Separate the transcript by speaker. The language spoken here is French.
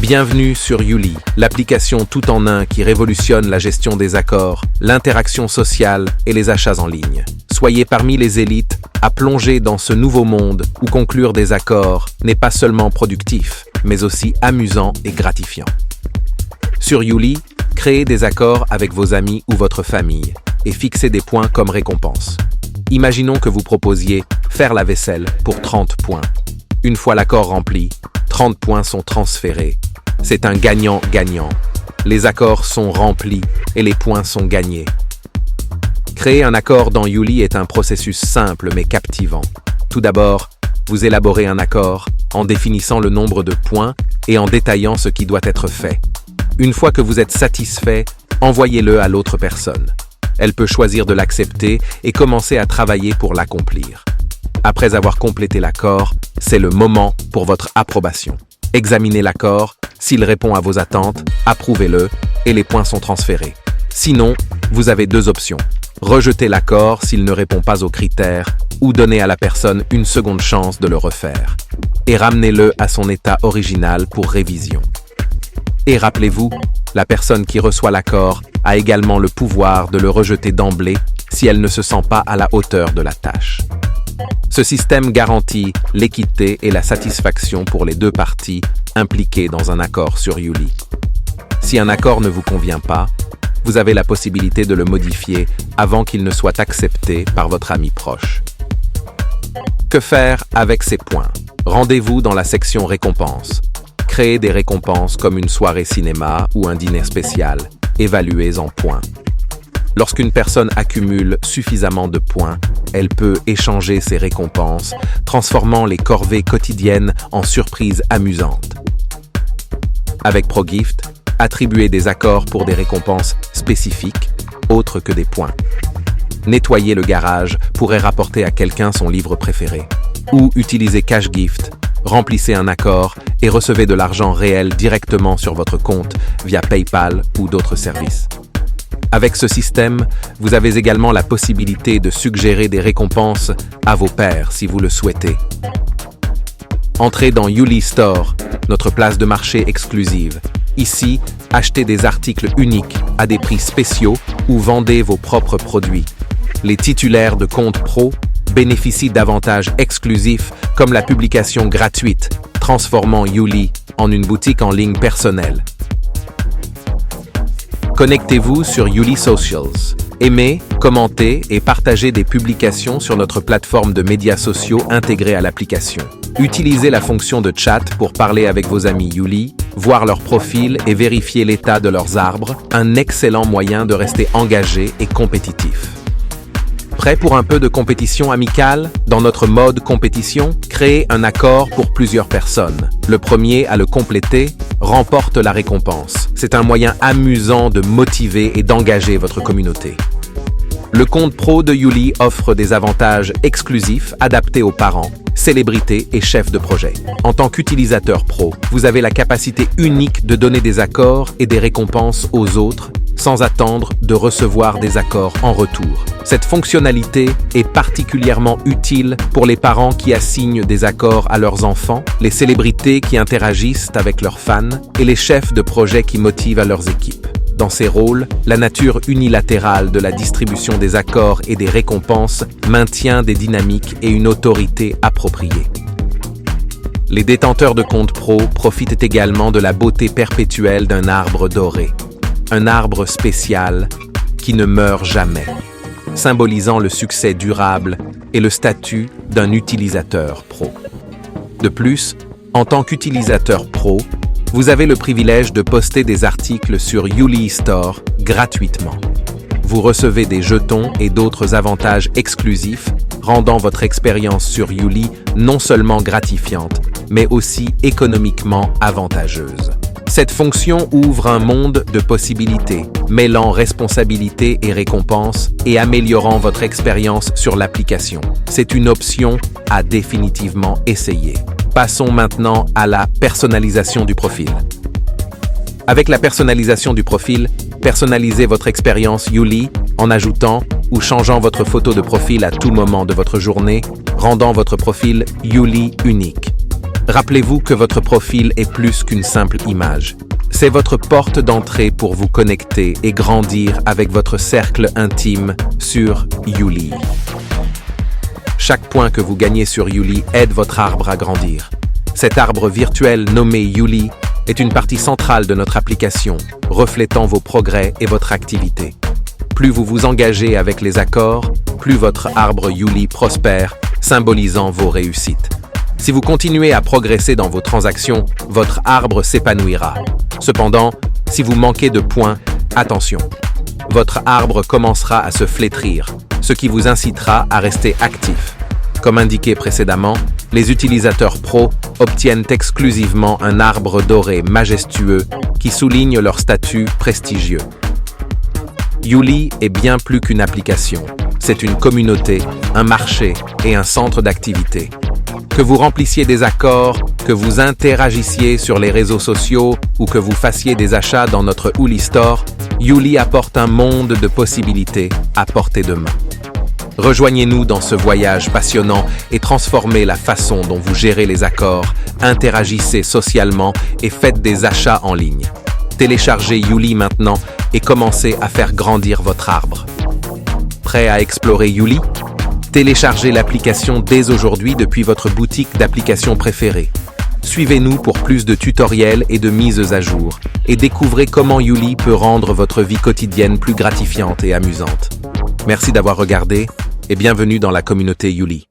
Speaker 1: Bienvenue sur Yuli, l'application tout en un qui révolutionne la gestion des accords, l'interaction sociale et les achats en ligne. Soyez parmi les élites à plonger dans ce nouveau monde où conclure des accords n'est pas seulement productif, mais aussi amusant et gratifiant. Sur Yuli, créez des accords avec vos amis ou votre famille et fixez des points comme récompense. Imaginons que vous proposiez faire la vaisselle pour 30 points. Une fois l'accord rempli, 30 points sont transférés. C'est un gagnant-gagnant. Les accords sont remplis et les points sont gagnés. Créer un accord dans Yuli est un processus simple mais captivant. Tout d'abord, vous élaborez un accord en définissant le nombre de points et en détaillant ce qui doit être fait. Une fois que vous êtes satisfait, envoyez-le à l'autre personne. Elle peut choisir de l'accepter et commencer à travailler pour l'accomplir. Après avoir complété l'accord, c'est le moment pour votre approbation. Examinez l'accord, s'il répond à vos attentes, approuvez-le et les points sont transférés. Sinon, vous avez deux options. Rejetez l'accord s'il ne répond pas aux critères ou donnez à la personne une seconde chance de le refaire. Et ramenez-le à son état original pour révision. Et rappelez-vous, la personne qui reçoit l'accord a également le pouvoir de le rejeter d'emblée si elle ne se sent pas à la hauteur de la tâche. Ce système garantit l'équité et la satisfaction pour les deux parties impliquées dans un accord sur Yuli. Si un accord ne vous convient pas, vous avez la possibilité de le modifier avant qu'il ne soit accepté par votre ami proche. Que faire avec ces points? Rendez-vous dans la section récompenses. Créez des récompenses comme une soirée cinéma ou un dîner spécial, évaluées en points. Lorsqu'une personne accumule suffisamment de points, elle peut échanger ses récompenses, transformant les corvées quotidiennes en surprises amusantes. Avec ProGift, attribuez des accords pour des récompenses spécifiques, autres que des points. Nettoyer le garage pourrait rapporter à quelqu'un son livre préféré. Ou utilisez CashGift, remplissez un accord et recevez de l'argent réel directement sur votre compte via PayPal ou d'autres services. Avec ce système, vous avez également la possibilité de suggérer des récompenses à vos pairs si vous le souhaitez. Entrez dans Yuli Store, notre place de marché exclusive. Ici, achetez des articles uniques à des prix spéciaux ou vendez vos propres produits. Les titulaires de comptes pro bénéficient d'avantages exclusifs comme la publication gratuite, transformant Yuli en une boutique en ligne personnelle. Connectez-vous sur Yuli Socials. Aimez, commentez et partagez des publications sur notre plateforme de médias sociaux intégrée à l'application. Utilisez la fonction de chat pour parler avec vos amis Yuli, voir leur profil et vérifier l'état de leurs arbres, un excellent moyen de rester engagé et compétitif. Prêt pour un peu de compétition amicale? Dans notre mode compétition, créez un accord pour plusieurs personnes. Le premier à le compléter remporte la récompense. C'est un moyen amusant de motiver et d'engager votre communauté. Le compte pro de Yuli offre des avantages exclusifs adaptés aux parents, célébrités et chefs de projet. En tant qu'utilisateur pro, vous avez la capacité unique de donner des accords et des récompenses aux autres sans attendre de recevoir des accords en retour. Cette fonctionnalité est particulièrement utile pour les parents qui assignent des accords à leurs enfants, les célébrités qui interagissent avec leurs fans et les chefs de projet qui motivent à leurs équipes. Dans ces rôles, la nature unilatérale de la distribution des accords et des récompenses maintient des dynamiques et une autorité appropriée. Les détenteurs de comptes pro profitent également de la beauté perpétuelle d'un arbre doré. Un arbre spécial qui ne meurt jamais, symbolisant le succès durable et le statut d'un utilisateur pro. De plus, en tant qu'utilisateur pro, vous avez le privilège de poster des articles sur Yuli Store gratuitement. Vous recevez des jetons et d'autres avantages exclusifs, rendant votre expérience sur Yuli non seulement gratifiante, mais aussi économiquement avantageuse. Cette fonction ouvre un monde de possibilités, mêlant responsabilité et récompense et améliorant votre expérience sur l'application. C'est une option à définitivement essayer. Passons maintenant à la personnalisation du profil. Avec la personnalisation du profil, personnalisez votre expérience Yuli en ajoutant ou changeant votre photo de profil à tout moment de votre journée, rendant votre profil Yuli unique. Rappelez-vous que votre profil est plus qu'une simple image. C'est votre porte d'entrée pour vous connecter et grandir avec votre cercle intime sur Yuli. Chaque point que vous gagnez sur Yuli aide votre arbre à grandir. Cet arbre virtuel nommé Yuli est une partie centrale de notre application, reflétant vos progrès et votre activité. Plus vous vous engagez avec les accords, plus votre arbre Yuli prospère, symbolisant vos réussites. Si vous continuez à progresser dans vos transactions, votre arbre s'épanouira. Cependant, si vous manquez de points, attention. Votre arbre commencera à se flétrir, ce qui vous incitera à rester actif. Comme indiqué précédemment, les utilisateurs pros obtiennent exclusivement un arbre doré majestueux qui souligne leur statut prestigieux. Yuli est bien plus qu'une application. C'est une communauté, un marché et un centre d'activité. Que vous remplissiez des accords, que vous interagissiez sur les réseaux sociaux ou que vous fassiez des achats dans notre Yuli Store, Yuli apporte un monde de possibilités à portée de main. Rejoignez-nous dans ce voyage passionnant et transformez la façon dont vous gérez les accords, interagissez socialement et faites des achats en ligne. Téléchargez Yuli maintenant et commencez à faire grandir votre arbre. Prêt à explorer Yuli? Téléchargez l'application dès aujourd'hui depuis votre boutique d'applications préférée. Suivez-nous pour plus de tutoriels et de mises à jour et découvrez comment Yuli peut rendre votre vie quotidienne plus gratifiante et amusante. Merci d'avoir regardé et bienvenue dans la communauté Yuli.